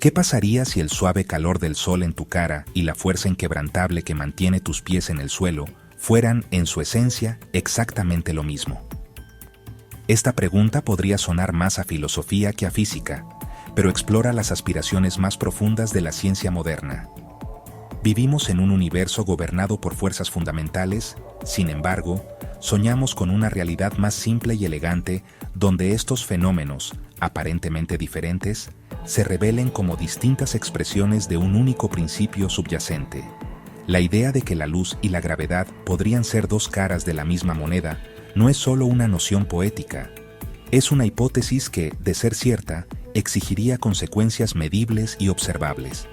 ¿Qué pasaría si el suave calor del sol en tu cara y la fuerza inquebrantable que mantiene tus pies en el suelo fueran, en su esencia, exactamente lo mismo? Esta pregunta podría sonar más a filosofía que a física, pero explora las aspiraciones más profundas de la ciencia moderna. Vivimos en un universo gobernado por fuerzas fundamentales, sin embargo, soñamos con una realidad más simple y elegante donde estos fenómenos, aparentemente diferentes, se revelen como distintas expresiones de un único principio subyacente. La idea de que la luz y la gravedad podrían ser dos caras de la misma moneda no es solo una noción poética, es una hipótesis que, de ser cierta, exigiría consecuencias medibles y observables.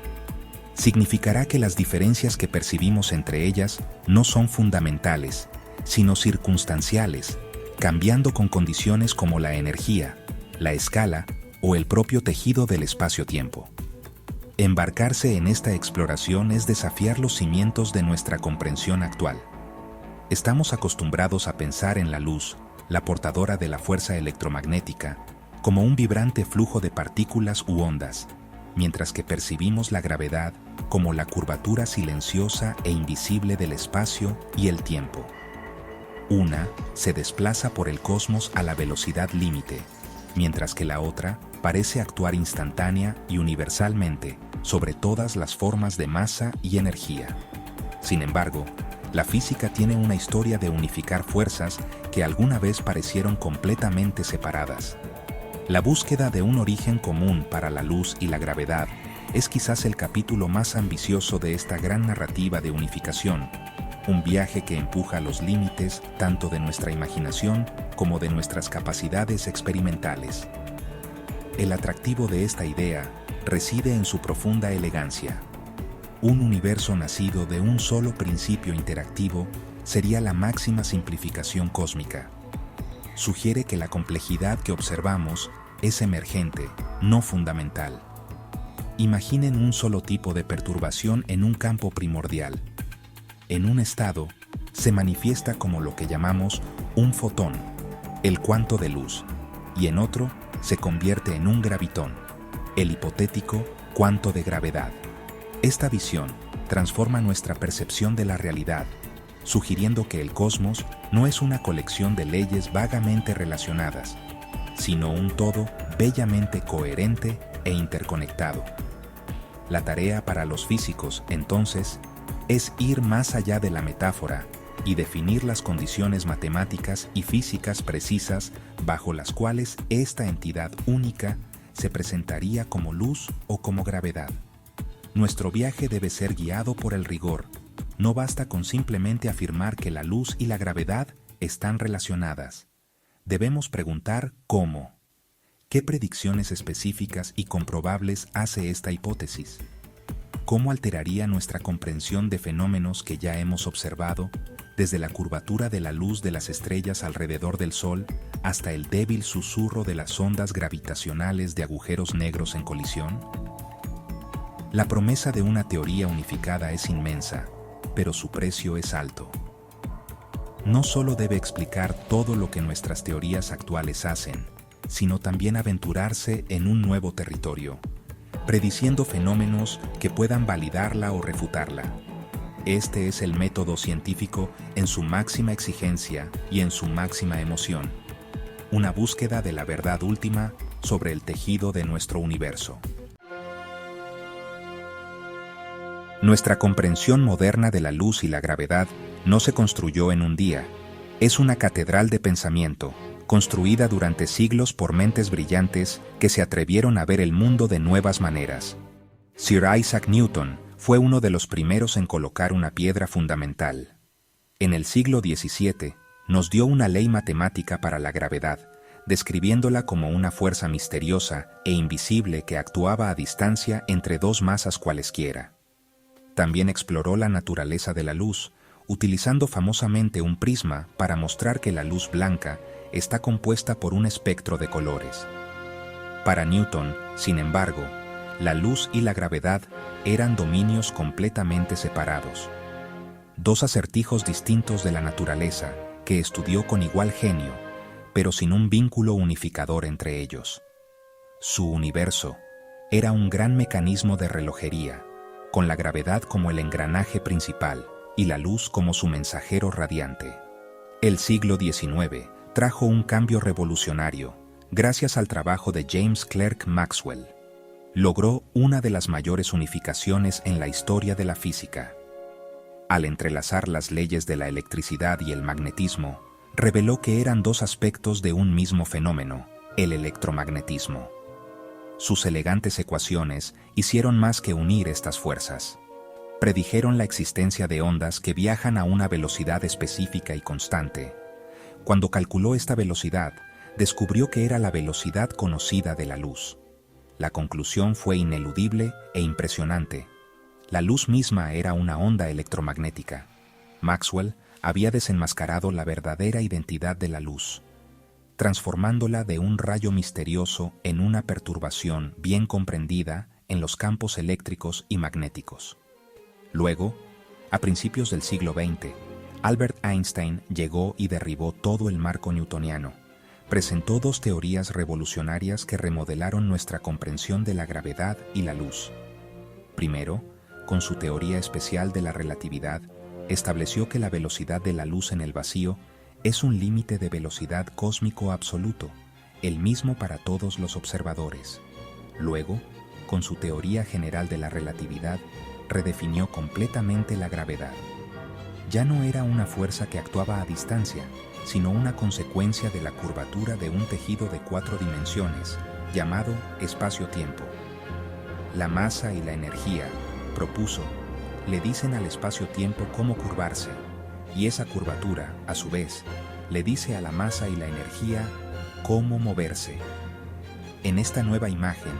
Significará que las diferencias que percibimos entre ellas no son fundamentales, sino circunstanciales, cambiando con condiciones como la energía, la escala o el propio tejido del espacio-tiempo. Embarcarse en esta exploración es desafiar los cimientos de nuestra comprensión actual. Estamos acostumbrados a pensar en la luz, la portadora de la fuerza electromagnética, como un vibrante flujo de partículas u ondas, mientras que percibimos la gravedad como la curvatura silenciosa e invisible del espacio y el tiempo. Una se desplaza por el cosmos a la velocidad límite, mientras que la otra parece actuar instantánea y universalmente sobre todas las formas de masa y energía. Sin embargo, la física tiene una historia de unificar fuerzas que alguna vez parecieron completamente separadas. La búsqueda de un origen común para la luz y la gravedad es quizás el capítulo más ambicioso de esta gran narrativa de unificación, un viaje que empuja los límites tanto de nuestra imaginación como de nuestras capacidades experimentales. El atractivo de esta idea reside en su profunda elegancia. Un universo nacido de un solo principio interactivo sería la máxima simplificación cósmica. Sugiere que la complejidad que observamos es emergente, no fundamental. Imaginen un solo tipo de perturbación en un campo primordial. En un estado, se manifiesta como lo que llamamos un fotón, el cuanto de luz, y en otro se convierte en un gravitón, el hipotético cuanto de gravedad. Esta visión transforma nuestra percepción de la realidad, sugiriendo que el cosmos no es una colección de leyes vagamente relacionadas, sino un todo bellamente coherente e interconectado. La tarea para los físicos, entonces, es ir más allá de la metáfora y definir las condiciones matemáticas y físicas precisas bajo las cuales esta entidad única se presentaría como luz o como gravedad. Nuestro viaje debe ser guiado por el rigor. No basta con simplemente afirmar que la luz y la gravedad están relacionadas. Debemos preguntar cómo. ¿Qué predicciones específicas y comprobables hace esta hipótesis? ¿Cómo alteraría nuestra comprensión de fenómenos que ya hemos observado, desde la curvatura de la luz de las estrellas alrededor del Sol hasta el débil susurro de las ondas gravitacionales de agujeros negros en colisión? La promesa de una teoría unificada es inmensa, pero su precio es alto. No solo debe explicar todo lo que nuestras teorías actuales hacen, sino también aventurarse en un nuevo territorio, prediciendo fenómenos que puedan validarla o refutarla. Este es el método científico en su máxima exigencia y en su máxima emoción, una búsqueda de la verdad última sobre el tejido de nuestro universo. Nuestra comprensión moderna de la luz y la gravedad no se construyó en un día. Es una catedral de pensamiento, construida durante siglos por mentes brillantes que se atrevieron a ver el mundo de nuevas maneras. Sir Isaac Newton fue uno de los primeros en colocar una piedra fundamental. En el siglo XVII nos dio una ley matemática para la gravedad, describiéndola como una fuerza misteriosa e invisible que actuaba a distancia entre dos masas cualesquiera. También exploró la naturaleza de la luz, utilizando famosamente un prisma para mostrar que la luz blanca está compuesta por un espectro de colores. Para Newton, sin embargo, la luz y la gravedad eran dominios completamente separados. Dos acertijos distintos de la naturaleza que estudió con igual genio, pero sin un vínculo unificador entre ellos. Su universo, Era un gran mecanismo de relojería, con la gravedad como el engranaje principal y la luz como su mensajero radiante. El siglo XIX trajo un cambio revolucionario gracias al trabajo de James Clerk Maxwell. Logró una de las mayores unificaciones en la historia de la física. Al entrelazar las leyes de la electricidad y el magnetismo, reveló que eran dos aspectos de un mismo fenómeno, el electromagnetismo. Sus elegantes ecuaciones hicieron más que unir estas fuerzas. Predijeron la existencia de ondas que viajan a una velocidad específica y constante. Cuando calculó esta velocidad, descubrió que era la velocidad conocida de la luz. La conclusión fue ineludible e impresionante. La luz misma era una onda electromagnética. Maxwell había desenmascarado la verdadera identidad de la luz, transformándola de un rayo misterioso en una perturbación bien comprendida en los campos eléctricos y magnéticos. Luego, a principios del siglo XX, Albert Einstein llegó y derribó todo el marco newtoniano. Presentó dos teorías revolucionarias que remodelaron nuestra comprensión de la gravedad y la luz. Primero, con su teoría especial de la relatividad, estableció que la velocidad de la luz en el vacío es un límite de velocidad cósmico absoluto, el mismo para todos los observadores. Luego, con su teoría general de la relatividad, redefinió completamente la gravedad. Ya no era una fuerza que actuaba a distancia, sino una consecuencia de la curvatura de un tejido de 4 dimensiones, llamado espacio-tiempo. La masa y la energía, propuso, le dicen al espacio-tiempo cómo curvarse, y esa curvatura, a su vez, le dice a la masa y la energía cómo moverse. En esta nueva imagen,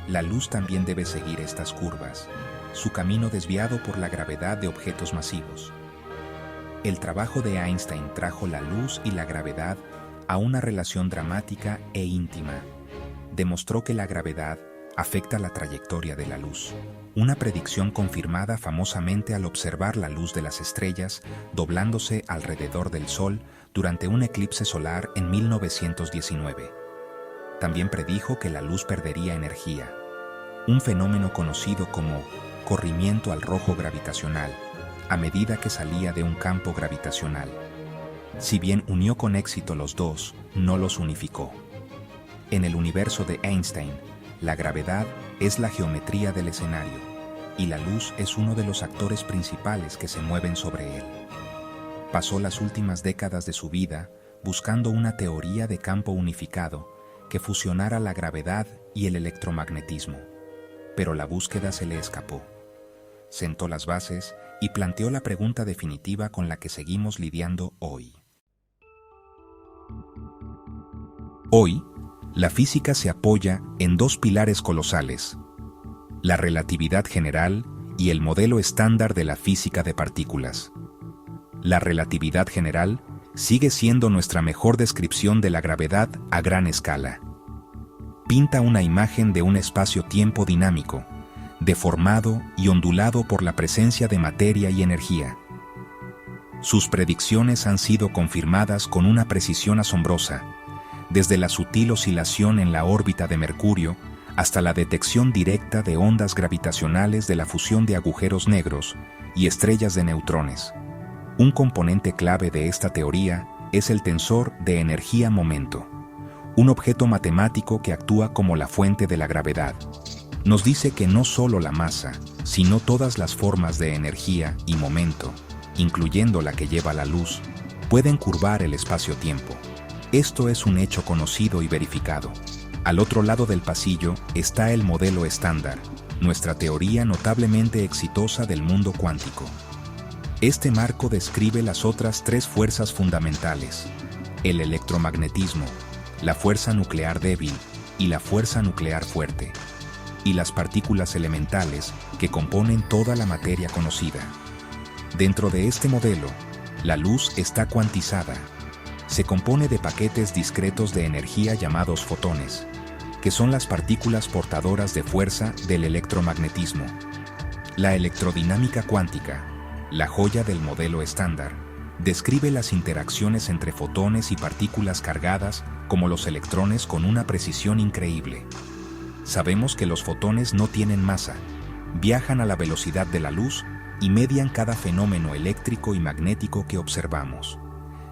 la luz también debe seguir estas curvas, su camino desviado por la gravedad de objetos masivos. El trabajo de Einstein trajo la luz y la gravedad a una relación dramática e íntima. Demostró que la gravedad afecta la trayectoria de la luz, una predicción confirmada famosamente al observar la luz de las estrellas doblándose alrededor del Sol durante un eclipse solar en 1919. También predijo que la luz perdería energía, un fenómeno conocido como corrimiento al rojo gravitacional, a medida que salía de un campo gravitacional. Si bien unió con éxito los dos, no los unificó. En el universo de Einstein, la gravedad es la geometría del escenario, y la luz es uno de los actores principales que se mueven sobre él. Pasó las últimas décadas de su vida buscando una teoría de campo unificado que fusionara la gravedad y el electromagnetismo, pero la búsqueda se le escapó. Sentó las bases y planteó la pregunta definitiva con la que seguimos lidiando hoy. Hoy, la física se apoya en dos pilares colosales: la relatividad general y el modelo estándar de la física de partículas. La relatividad general sigue siendo nuestra mejor descripción de la gravedad a gran escala. Pinta una imagen de un espacio-tiempo dinámico, deformado y ondulado por la presencia de materia y energía. Sus predicciones han sido confirmadas con una precisión asombrosa, desde la sutil oscilación en la órbita de Mercurio hasta la detección directa de ondas gravitacionales de la fusión de agujeros negros y estrellas de neutrones. Un componente clave de esta teoría es el tensor de energía-momento, un objeto matemático que actúa como la fuente de la gravedad. Nos dice que no solo la masa, sino todas las formas de energía y momento, incluyendo la que lleva la luz, pueden curvar el espacio-tiempo. Esto es un hecho conocido y verificado. Al otro lado del pasillo está el modelo estándar, nuestra teoría notablemente exitosa del mundo cuántico. Este marco describe las otras tres fuerzas fundamentales: el electromagnetismo, la fuerza nuclear débil y la fuerza nuclear fuerte, y las partículas elementales que componen toda la materia conocida. Dentro de este modelo, la luz está cuantizada. Se compone de paquetes discretos de energía llamados fotones, que son las partículas portadoras de fuerza del electromagnetismo. La electrodinámica cuántica, la joya del modelo estándar, describe las interacciones entre fotones y partículas cargadas como los electrones con una precisión increíble. Sabemos que los fotones no tienen masa, viajan a la velocidad de la luz y median cada fenómeno eléctrico y magnético que observamos.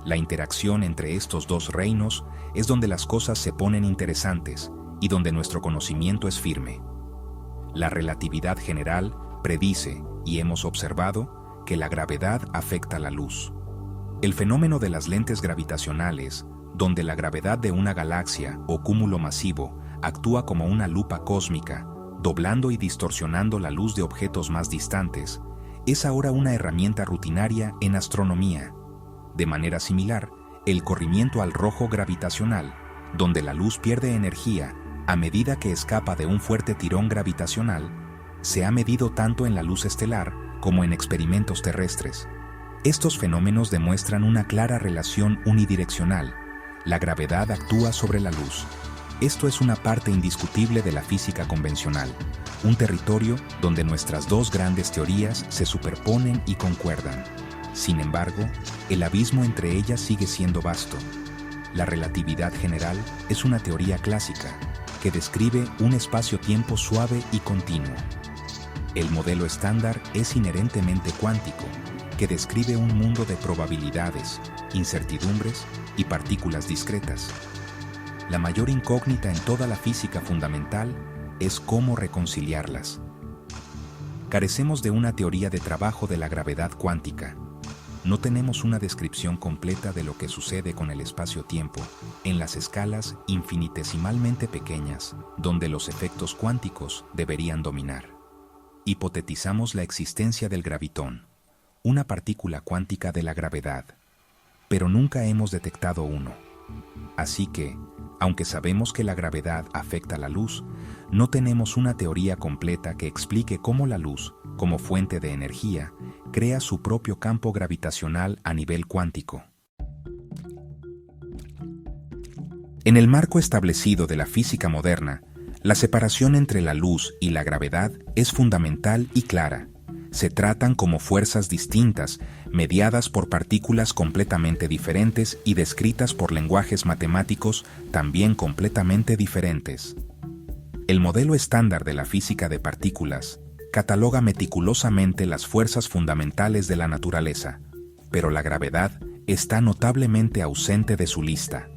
La interacción entre estos dos reinos es donde las cosas se ponen interesantes y donde nuestro conocimiento es firme. La relatividad general predice, y hemos observado, que la gravedad afecta la luz. El fenómeno de las lentes gravitacionales, donde la gravedad de una galaxia o cúmulo masivo actúa como una lupa cósmica, doblando y distorsionando la luz de objetos más distantes, es ahora una herramienta rutinaria en astronomía. De manera similar, el corrimiento al rojo gravitacional, donde la luz pierde energía a medida que escapa de un fuerte tirón gravitacional, se ha medido tanto en la luz estelar como en experimentos terrestres. Estos fenómenos demuestran una clara relación unidireccional. La gravedad actúa sobre la luz. Esto es una parte indiscutible de la física convencional, un territorio donde nuestras dos grandes teorías se superponen y concuerdan. Sin embargo, el abismo entre ellas sigue siendo vasto. La relatividad general es una teoría clásica que describe un espacio-tiempo suave y continuo. El modelo estándar es inherentemente cuántico, que describe un mundo de probabilidades, incertidumbres y partículas discretas. La mayor incógnita en toda la física fundamental es cómo reconciliarlas. Carecemos de una teoría de trabajo de la gravedad cuántica. No tenemos una descripción completa de lo que sucede con el espacio-tiempo en las escalas infinitesimalmente pequeñas, donde los efectos cuánticos deberían dominar. Hipotetizamos la existencia del gravitón, una partícula cuántica de la gravedad, pero nunca hemos detectado uno. Así que, aunque sabemos que la gravedad afecta la luz, no tenemos una teoría completa que explique cómo la luz, como fuente de energía, crea su propio campo gravitacional a nivel cuántico. En el marco establecido de la física moderna, la separación entre la luz y la gravedad es fundamental y clara. Se tratan como fuerzas distintas, mediadas por partículas completamente diferentes y descritas por lenguajes matemáticos también completamente diferentes. El modelo estándar de la física de partículas cataloga meticulosamente las fuerzas fundamentales de la naturaleza, pero la gravedad está notablemente ausente de su lista.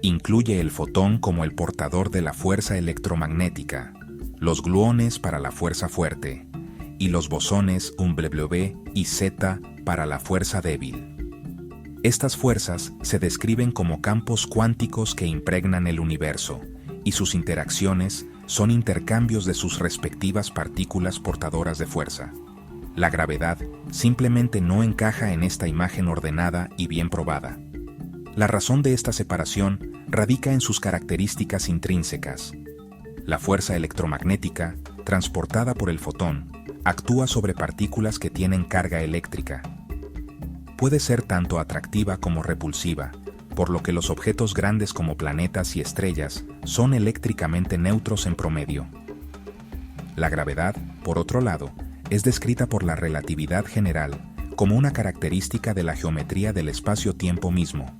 Incluye el fotón como el portador de la fuerza electromagnética, los gluones para la fuerza fuerte, y los bosones W y Z para la fuerza débil. Estas fuerzas se describen como campos cuánticos que impregnan el universo, y sus interacciones son intercambios de sus respectivas partículas portadoras de fuerza. La gravedad simplemente no encaja en esta imagen ordenada y bien probada. La razón de esta separación radica en sus características intrínsecas. La fuerza electromagnética, transportada por el fotón, actúa sobre partículas que tienen carga eléctrica. Puede ser tanto atractiva como repulsiva, por lo que los objetos grandes como planetas y estrellas son eléctricamente neutros en promedio. La gravedad, por otro lado, es descrita por la relatividad general como una característica de la geometría del espacio-tiempo mismo.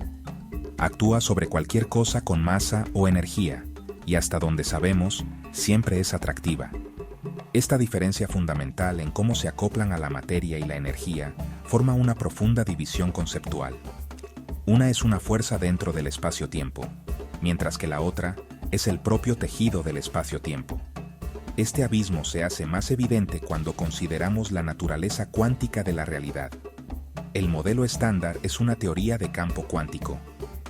Actúa sobre cualquier cosa con masa o energía, y hasta donde sabemos, siempre es atractiva. Esta diferencia fundamental en cómo se acoplan a la materia y la energía forma una profunda división conceptual. Una es una fuerza dentro del espacio-tiempo, mientras que la otra es el propio tejido del espacio-tiempo. Este abismo se hace más evidente cuando consideramos la naturaleza cuántica de la realidad. El modelo estándar es una teoría de campo cuántico,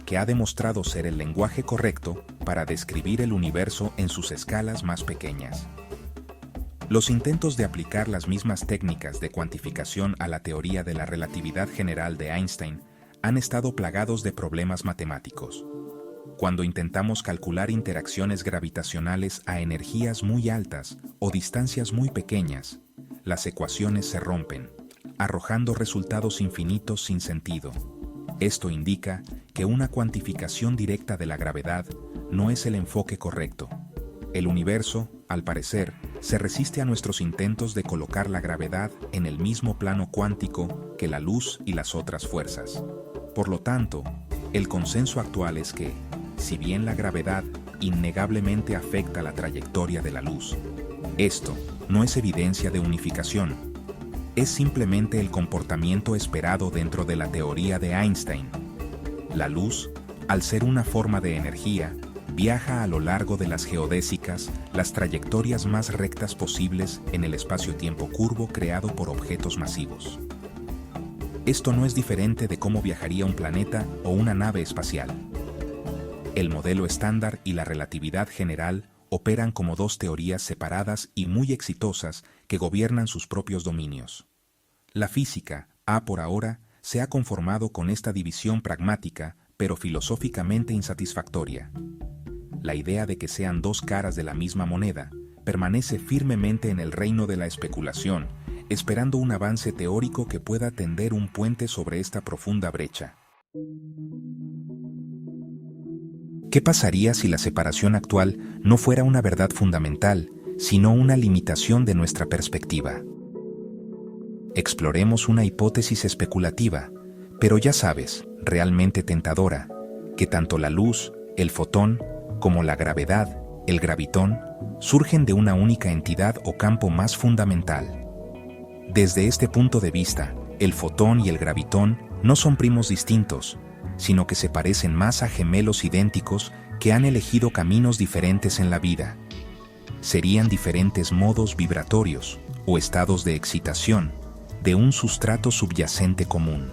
que ha demostrado ser el lenguaje correcto para describir el universo en sus escalas más pequeñas. Los intentos de aplicar las mismas técnicas de cuantificación a la teoría de la relatividad general de Einstein han estado plagados de problemas matemáticos. Cuando intentamos calcular interacciones gravitacionales a energías muy altas o distancias muy pequeñas, las ecuaciones se rompen, arrojando resultados infinitos sin sentido. Esto indica que una cuantificación directa de la gravedad no es el enfoque correcto. El universo, al parecer, se resiste a nuestros intentos de colocar la gravedad en el mismo plano cuántico que la luz y las otras fuerzas. Por lo tanto, el consenso actual es que, si bien la gravedad innegablemente afecta la trayectoria de la luz. Esto no es evidencia de unificación, es simplemente el comportamiento esperado dentro de la teoría de Einstein. La luz, al ser una forma de energía, viaja a lo largo de las geodésicas, las trayectorias más rectas posibles en el espacio-tiempo curvo creado por objetos masivos. Esto no es diferente de cómo viajaría un planeta o una nave espacial. El modelo estándar y la relatividad general operan como dos teorías separadas y muy exitosas que gobiernan sus propios dominios. La física, por ahora, se ha conformado con esta división pragmática, pero filosóficamente insatisfactoria. La idea de que sean dos caras de la misma moneda permanece firmemente en el reino de la especulación, esperando un avance teórico que pueda tender un puente sobre esta profunda brecha. ¿Qué pasaría si la separación actual no fuera una verdad fundamental, sino una limitación de nuestra perspectiva? Exploremos una hipótesis especulativa, pero ya sabes, realmente tentadora, que tanto la luz, el fotón, como la gravedad, el gravitón, surgen de una única entidad o campo más fundamental. Desde este punto de vista, el fotón y el gravitón no son primos distintos, sino que se parecen más a gemelos idénticos que han elegido caminos diferentes en la vida. Serían diferentes modos vibratorios o estados de excitación de un sustrato subyacente común.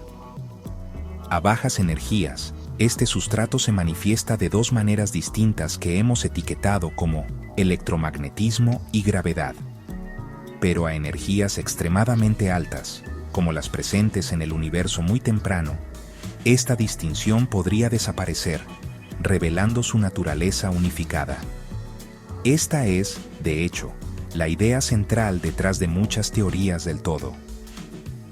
A bajas energías, este sustrato se manifiesta de dos maneras distintas que hemos etiquetado como electromagnetismo y gravedad. Pero a energías extremadamente altas, como las presentes en el universo muy temprano, esta distinción podría desaparecer, revelando su naturaleza unificada. Esta es, de hecho, la idea central detrás de muchas teorías del todo.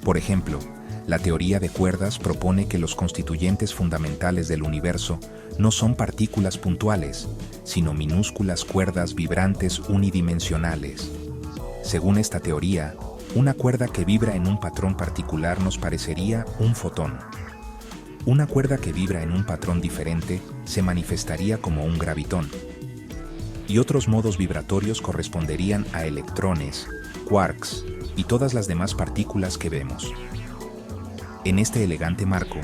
Por ejemplo, la teoría de cuerdas propone que los constituyentes fundamentales del universo no son partículas puntuales, sino minúsculas cuerdas vibrantes unidimensionales. Según esta teoría, una cuerda que vibra en un patrón particular nos parecería un fotón. Una cuerda que vibra en un patrón diferente se manifestaría como un gravitón. Y otros modos vibratorios corresponderían a electrones, quarks y todas las demás partículas que vemos. En este elegante marco,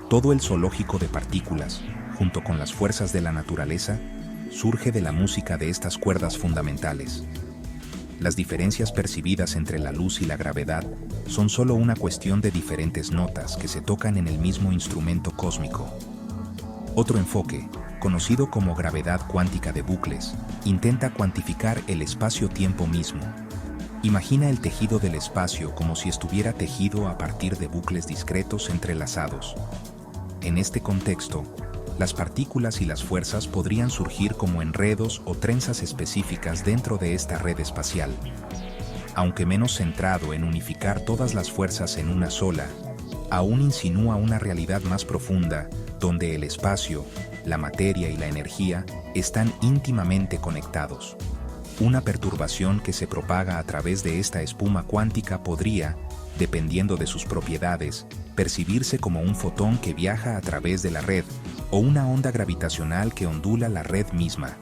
todo el zoológico de partículas, junto con las fuerzas de la naturaleza, surge de la música de estas cuerdas fundamentales. Las diferencias percibidas entre la luz y la gravedad son solo una cuestión de diferentes notas que se tocan en el mismo instrumento cósmico. Otro enfoque, conocido como gravedad cuántica de bucles, intenta cuantificar el espacio-tiempo mismo. Imagina el tejido del espacio como si estuviera tejido a partir de bucles discretos entrelazados. En este contexto, las partículas y las fuerzas podrían surgir como enredos o trenzas específicas dentro de esta red espacial. Aunque menos centrado en unificar todas las fuerzas en una sola, aún insinúa una realidad más profunda donde el espacio, la materia y la energía están íntimamente conectados. Una perturbación que se propaga a través de esta espuma cuántica podría, dependiendo de sus propiedades, percibirse como un fotón que viaja a través de la red o una onda gravitacional que ondula la red misma.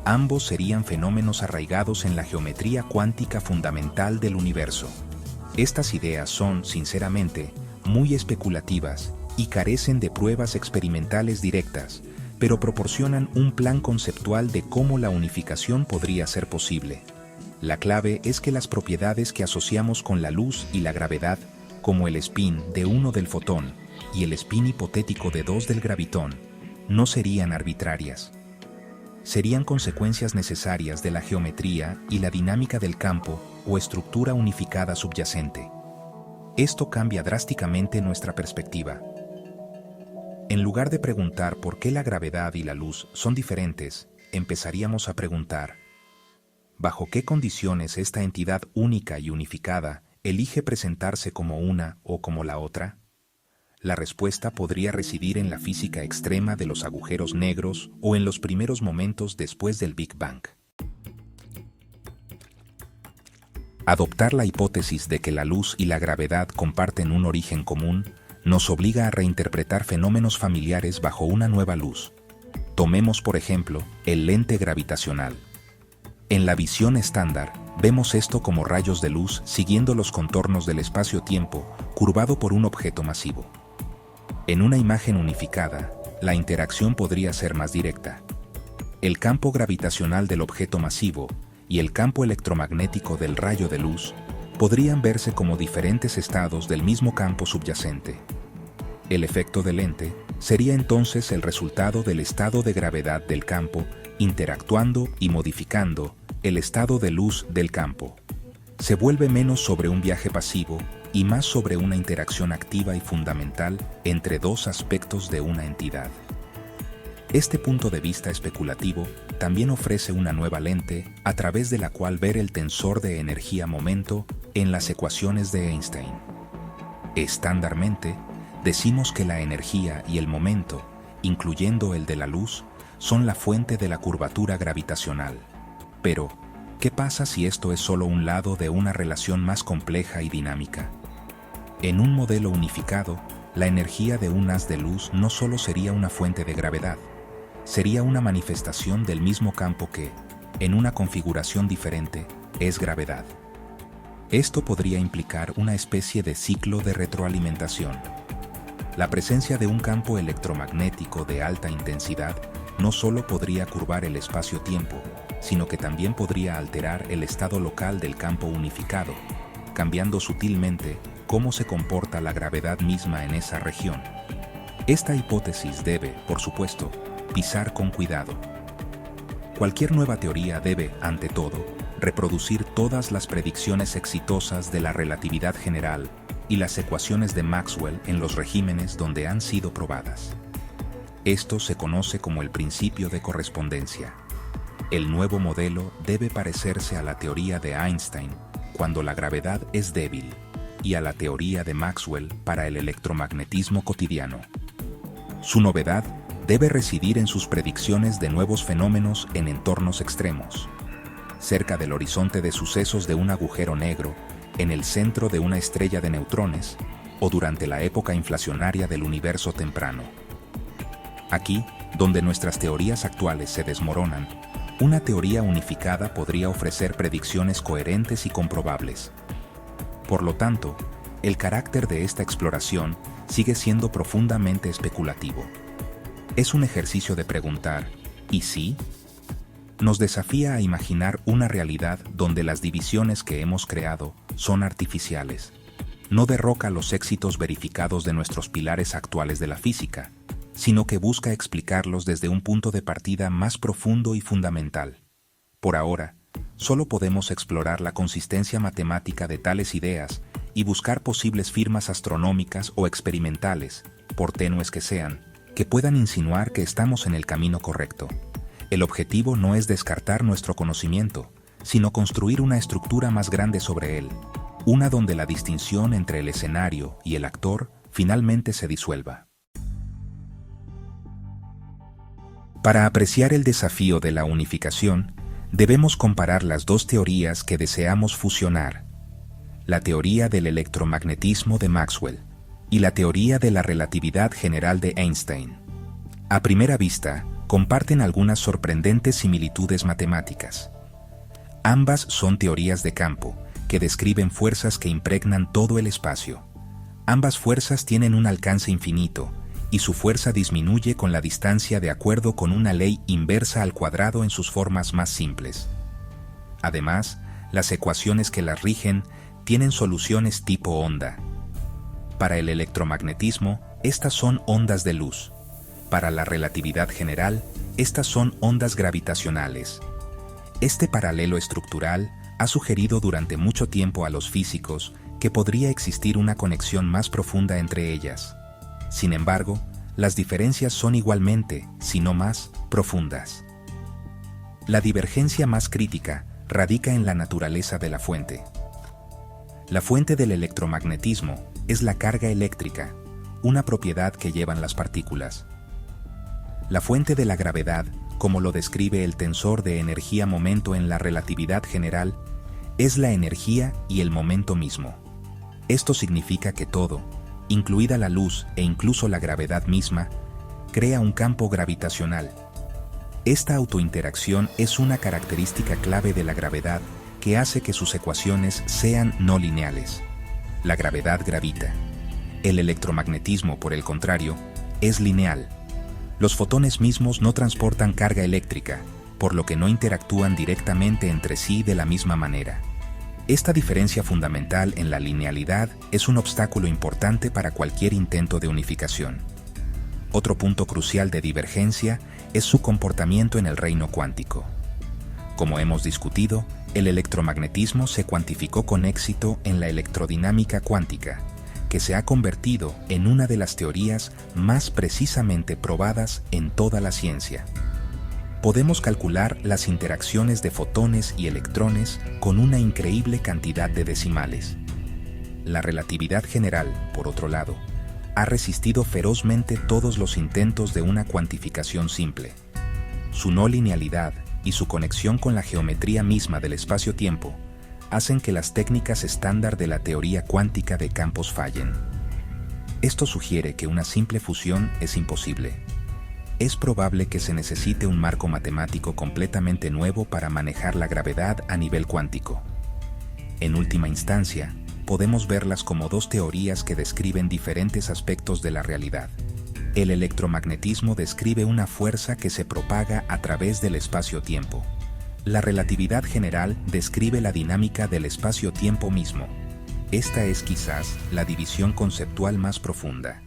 Ambos serían fenómenos arraigados en la geometría cuántica fundamental del universo. Estas ideas son, sinceramente, muy especulativas y carecen de pruebas experimentales directas, pero proporcionan un plan conceptual de cómo la unificación podría ser posible. La clave es que las propiedades que asociamos con la luz y la gravedad, como el spin de 1 del fotón y el spin hipotético de 2 del gravitón, no serían arbitrarias. Serían consecuencias necesarias de la geometría y la dinámica del campo o estructura unificada subyacente. Esto cambia drásticamente nuestra perspectiva. En lugar de preguntar por qué la gravedad y la luz son diferentes, empezaríamos a preguntar: ¿bajo qué condiciones esta entidad única y unificada elige presentarse como una o como la otra? La respuesta podría residir en la física extrema de los agujeros negros o en los primeros momentos después del Big Bang. Adoptar la hipótesis de que la luz y la gravedad comparten un origen común nos obliga a reinterpretar fenómenos familiares bajo una nueva luz. Tomemos por ejemplo el lente gravitacional. En la visión estándar, vemos esto como rayos de luz siguiendo los contornos del espacio-tiempo curvado por un objeto masivo. En una imagen unificada, la interacción podría ser más directa. El campo gravitacional del objeto masivo y el campo electromagnético del rayo de luz podrían verse como diferentes estados del mismo campo subyacente. El efecto de lente sería entonces el resultado del estado de gravedad del campo interactuando y modificando el estado de luz del campo. Se vuelve menos sobre un viaje pasivo y más sobre una interacción activa y fundamental entre dos aspectos de una entidad. Este punto de vista especulativo también ofrece una nueva lente a través de la cual ver el tensor de energía-momento en las ecuaciones de Einstein. Estándarmente, decimos que la energía y el momento, incluyendo el de la luz, son la fuente de la curvatura gravitacional. Pero, ¿qué pasa si esto es solo un lado de una relación más compleja y dinámica? En un modelo unificado, la energía de un haz de luz no solo sería una fuente de gravedad, sería una manifestación del mismo campo que, en una configuración diferente, es gravedad. Esto podría implicar una especie de ciclo de retroalimentación. La presencia de un campo electromagnético de alta intensidad no solo podría curvar el espacio-tiempo, sino que también podría alterar el estado local del campo unificado, cambiando sutilmente cómo se comporta la gravedad misma en esa región. Esta hipótesis debe, por supuesto, pisar con cuidado. Cualquier nueva teoría debe, ante todo, reproducir todas las predicciones exitosas de la relatividad general y las ecuaciones de Maxwell en los regímenes donde han sido probadas. Esto se conoce como el principio de correspondencia. El nuevo modelo debe parecerse a la teoría de Einstein cuando la gravedad es débil y a la teoría de Maxwell para el electromagnetismo cotidiano. Su novedad debe residir en sus predicciones de nuevos fenómenos en entornos extremos, cerca del horizonte de sucesos de un agujero negro, en el centro de una estrella de neutrones o durante la época inflacionaria del universo temprano. Aquí, donde nuestras teorías actuales se desmoronan, una teoría unificada podría ofrecer predicciones coherentes y comprobables. Por lo tanto, el carácter de esta exploración sigue siendo profundamente especulativo. Es un ejercicio de preguntar, ¿y si? Nos desafía a imaginar una realidad donde las divisiones que hemos creado son artificiales. No derroca los éxitos verificados de nuestros pilares actuales de la física, sino que busca explicarlos desde un punto de partida más profundo y fundamental. Por ahora, solo podemos explorar la consistencia matemática de tales ideas y buscar posibles firmas astronómicas o experimentales, por tenues que sean, que puedan insinuar que estamos en el camino correcto. El objetivo no es descartar nuestro conocimiento, sino construir una estructura más grande sobre él, una donde la distinción entre el escenario y el actor finalmente se disuelva. Para apreciar el desafío de la unificación, debemos comparar las dos teorías que deseamos fusionar: la teoría del electromagnetismo de Maxwell y la teoría de la relatividad general de Einstein. A primera vista, comparten algunas sorprendentes similitudes matemáticas. Ambas son teorías de campo, que describen fuerzas que impregnan todo el espacio. Ambas fuerzas tienen un alcance infinito, y su fuerza disminuye con la distancia de acuerdo con una ley inversa al cuadrado en sus formas más simples. Además, las ecuaciones que las rigen tienen soluciones tipo onda. Para el electromagnetismo, estas son ondas de luz. Para la relatividad general, estas son ondas gravitacionales. Este paralelo estructural ha sugerido durante mucho tiempo a los físicos que podría existir una conexión más profunda entre ellas. Sin embargo, las diferencias son igualmente, si no más, profundas. La divergencia más crítica radica en la naturaleza de la fuente. La fuente del electromagnetismo es la carga eléctrica, una propiedad que llevan las partículas. La fuente de la gravedad, como lo describe el tensor de energía-momento en la relatividad general, es la energía y el momento mismo. Esto significa que todo, incluida la luz e incluso la gravedad misma, crea un campo gravitacional, Esta autointeracción es una característica clave de la gravedad que hace que sus ecuaciones sean no lineales. La gravedad gravita. El electromagnetismo, por el contrario, es lineal. Los fotones mismos no transportan carga eléctrica, por lo que no interactúan directamente entre sí de la misma manera. Esta diferencia fundamental en la linealidad es un obstáculo importante para cualquier intento de unificación. Otro punto crucial de divergencia es su comportamiento en el reino cuántico. Como hemos discutido, el electromagnetismo se cuantificó con éxito en la electrodinámica cuántica, que se ha convertido en una de las teorías más precisamente probadas en toda la ciencia. Podemos calcular las interacciones de fotones y electrones con una increíble cantidad de decimales. La relatividad general, por otro lado, ha resistido ferozmente todos los intentos de una cuantificación simple. Su no linealidad y su conexión con la geometría misma del espacio-tiempo hacen que las técnicas estándar de la teoría cuántica de campos fallen. Esto sugiere que una simple fusión es imposible. Es probable que se necesite un marco matemático completamente nuevo para manejar la gravedad a nivel cuántico. En última instancia, podemos verlas como dos teorías que describen diferentes aspectos de la realidad. El electromagnetismo describe una fuerza que se propaga a través del espacio-tiempo. La relatividad general describe la dinámica del espacio-tiempo mismo. Esta es quizás la división conceptual más profunda.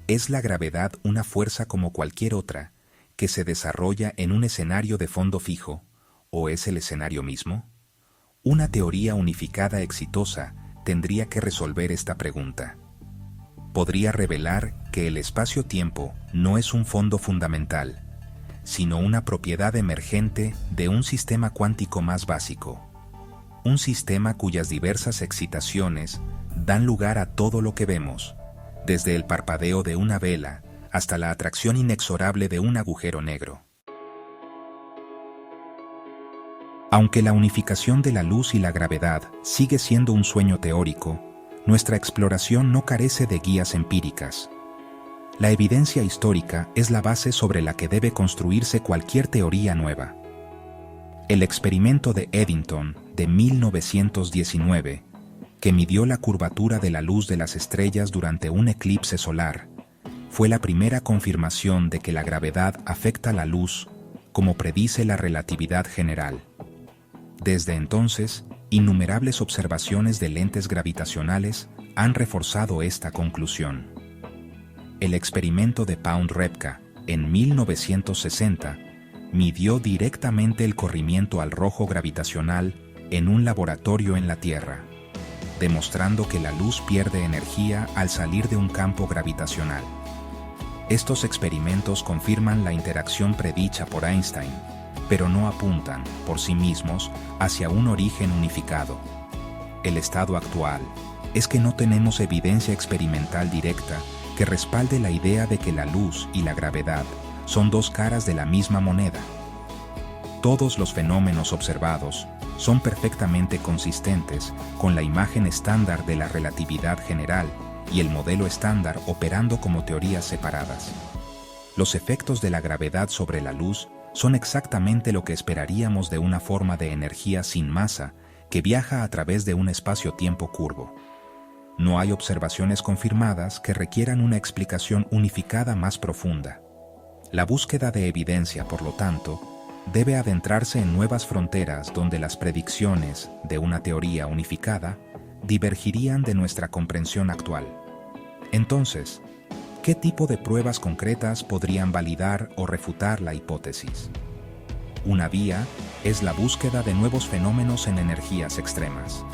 ¿Es la gravedad una fuerza como cualquier otra, que se desarrolla en un escenario de fondo fijo, o es el escenario mismo? Una teoría unificada exitosa tendría que resolver esta pregunta. Podría revelar que el espacio-tiempo no es un fondo fundamental, sino una propiedad emergente de un sistema cuántico más básico. Un sistema cuyas diversas excitaciones dan lugar a todo lo que vemos, desde el parpadeo de una vela hasta la atracción inexorable de un agujero negro. Aunque la unificación de la luz y la gravedad sigue siendo un sueño teórico, nuestra exploración no carece de guías empíricas. La evidencia histórica es la base sobre la que debe construirse cualquier teoría nueva. El experimento de Eddington de 1919, que midió la curvatura de la luz de las estrellas durante un eclipse solar, fue la primera confirmación de que la gravedad afecta la luz, como predice la relatividad general. Desde entonces, innumerables observaciones de lentes gravitacionales han reforzado esta conclusión. El experimento de Pound-Repka, en 1960, midió directamente el corrimiento al rojo gravitacional en un laboratorio en la Tierra, demostrando que la luz pierde energía al salir de un campo gravitacional. Estos experimentos confirman la interacción predicha por Einstein, pero no apuntan, por sí mismos, hacia un origen unificado. El estado actual es que no tenemos evidencia experimental directa que respalde la idea de que la luz y la gravedad son dos caras de la misma moneda. Todos los fenómenos observados son perfectamente consistentes con la imagen estándar de la relatividad general y el modelo estándar operando como teorías separadas. Los efectos de la gravedad sobre la luz son exactamente lo que esperaríamos de una forma de energía sin masa que viaja a través de un espacio-tiempo curvo. No hay observaciones confirmadas que requieran una explicación unificada más profunda. La búsqueda de evidencia, por lo tanto, debe adentrarse en nuevas fronteras donde las predicciones de una teoría unificada divergirían de nuestra comprensión actual. Entonces, ¿qué tipo de pruebas concretas podrían validar o refutar la hipótesis? Una vía es la búsqueda de nuevos fenómenos en energías extremas.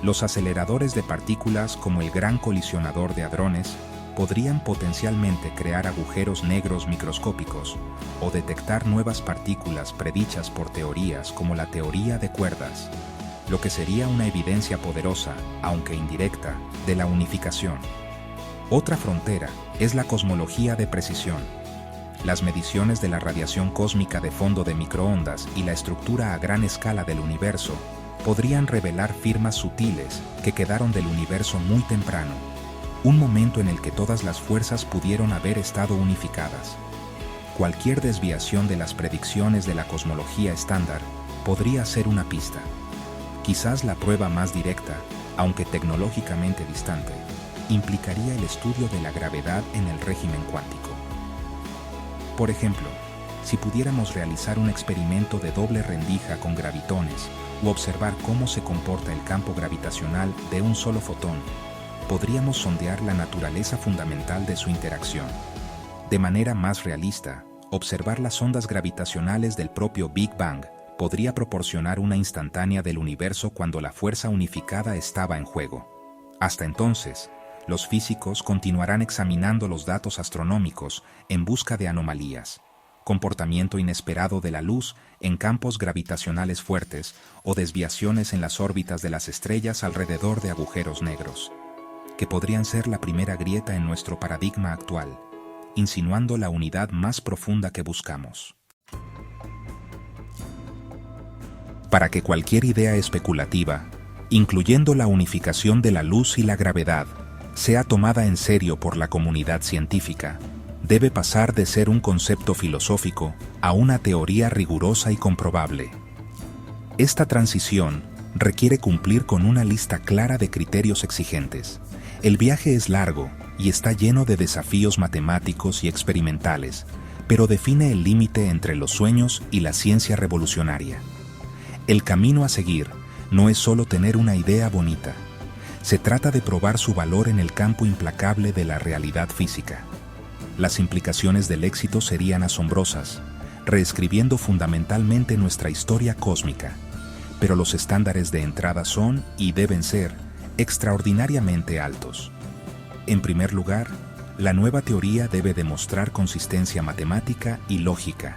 Los aceleradores de partículas como el Gran Colisionador de Hadrones podrían potencialmente crear agujeros negros microscópicos o detectar nuevas partículas predichas por teorías como la teoría de cuerdas, lo que sería una evidencia poderosa, aunque indirecta, de la unificación. Otra frontera es la cosmología de precisión. Las mediciones de la radiación cósmica de fondo de microondas y la estructura a gran escala del universo podrían revelar firmas sutiles que quedaron del universo muy temprano, un momento en el que todas las fuerzas pudieron haber estado unificadas. cualquier desviación de las predicciones de la cosmología estándar podría ser una pista. Quizás la prueba más directa, aunque tecnológicamente distante, implicaría el estudio de la gravedad en el régimen cuántico. Por ejemplo, si pudiéramos realizar un experimento de doble rendija con gravitones u observar cómo se comporta el campo gravitacional de un solo fotón, podríamos sondear la naturaleza fundamental de su interacción. De manera más realista, observar las ondas gravitacionales del propio Big Bang podría proporcionar una instantánea del universo cuando la fuerza unificada estaba en juego. Hasta entonces, los físicos continuarán examinando los datos astronómicos en busca de anomalías, comportamiento inesperado de la luz en campos gravitacionales fuertes o desviaciones en las órbitas de las estrellas alrededor de agujeros negros, que podrían ser la primera grieta en nuestro paradigma actual, insinuando la unidad más profunda que buscamos. Para que cualquier idea especulativa, incluyendo la unificación de la luz y la gravedad, sea tomada en serio por la comunidad científica, debe pasar de ser un concepto filosófico a una teoría rigurosa y comprobable. Esta transición requiere cumplir con una lista clara de criterios exigentes. El viaje es largo y está lleno de desafíos matemáticos y experimentales, pero define el límite entre los sueños y la ciencia revolucionaria. El camino a seguir no es solo tener una idea bonita. Se trata de probar su valor en el campo implacable de la realidad física. Las implicaciones del éxito serían asombrosas, reescribiendo fundamentalmente nuestra historia cósmica. Pero los estándares de entrada son, y deben ser, extraordinariamente altos. En primer lugar, la nueva teoría debe demostrar consistencia matemática y lógica.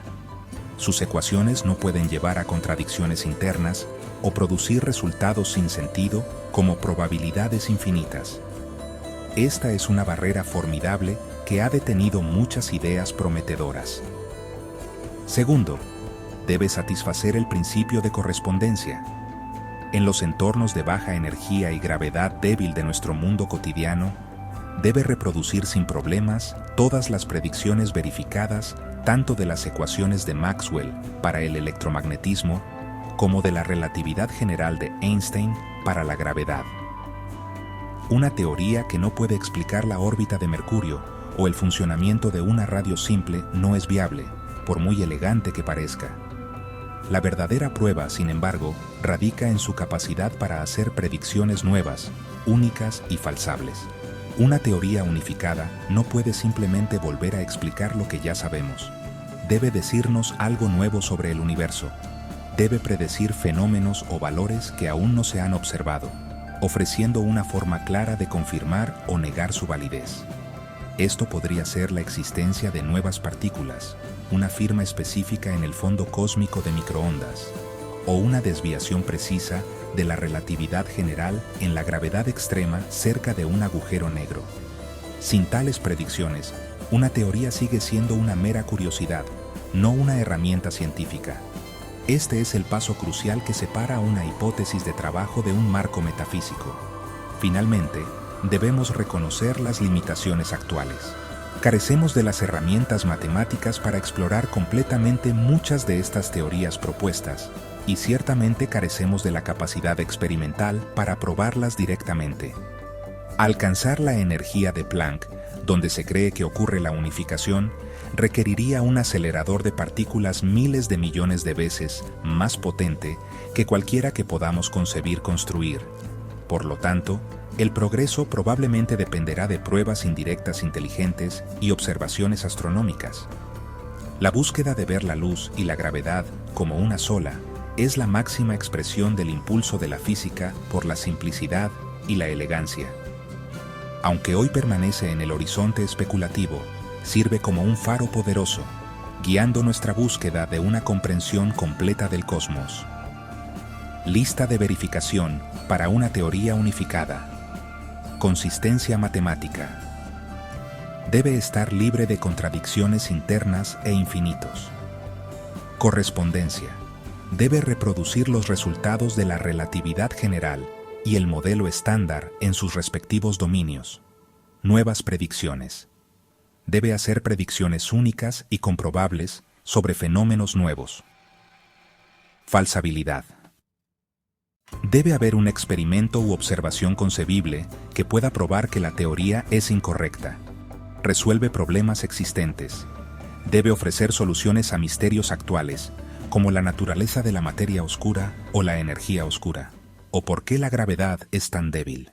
Sus ecuaciones no pueden llevar a contradicciones internas o producir resultados sin sentido como probabilidades infinitas. Esta es una barrera formidable que ha detenido muchas ideas prometedoras. Segundo, debe satisfacer el principio de correspondencia. En los entornos de baja energía y gravedad débil de nuestro mundo cotidiano, debe reproducir sin problemas todas las predicciones verificadas tanto de las ecuaciones de Maxwell para el electromagnetismo como de la relatividad general de Einstein para la gravedad. Una teoría que no puede explicar la órbita de Mercurio o el funcionamiento de una radio simple no es viable, por muy elegante que parezca. La verdadera prueba, sin embargo, radica en su capacidad para hacer predicciones nuevas, únicas y falsables. Una teoría unificada no puede simplemente volver a explicar lo que ya sabemos. Debe decirnos algo nuevo sobre el universo. Debe predecir fenómenos o valores que aún no se han observado, ofreciendo una forma clara de confirmar o negar su validez. Esto podría ser la existencia de nuevas partículas, una firma específica en el fondo cósmico de microondas, o una desviación precisa de la relatividad general en la gravedad extrema cerca de un agujero negro. Sin tales predicciones, una teoría sigue siendo una mera curiosidad, no una herramienta científica. Este es el paso crucial que separa una hipótesis de trabajo de un marco metafísico. Finalmente, debemos reconocer las limitaciones actuales. Carecemos de las herramientas matemáticas para explorar completamente muchas de estas teorías propuestas, y ciertamente carecemos de la capacidad experimental para probarlas directamente. Alcanzar la energía de Planck, donde se cree que ocurre la unificación, requeriría un acelerador de partículas miles de millones de veces más potente que cualquiera que podamos concebir construir. Por lo tanto, el progreso probablemente dependerá de pruebas indirectas inteligentes y observaciones astronómicas. La búsqueda de ver la luz y la gravedad como una sola es la máxima expresión del impulso de la física por la simplicidad y la elegancia. Aunque hoy permanece en el horizonte especulativo, sirve como un faro poderoso, guiando nuestra búsqueda de una comprensión completa del cosmos. Lista de verificación para una teoría unificada. Consistencia matemática. Debe estar libre de contradicciones internas e infinitos. Correspondencia. Debe reproducir los resultados de la relatividad general y el modelo estándar en sus respectivos dominios. Nuevas predicciones. Debe hacer predicciones únicas y comprobables sobre fenómenos nuevos. Falsabilidad. Debe haber un experimento u observación concebible que pueda probar que la teoría es incorrecta. Resuelve problemas existentes. Debe ofrecer soluciones a misterios actuales, como la naturaleza de la materia oscura o la energía oscura, o por qué la gravedad es tan débil.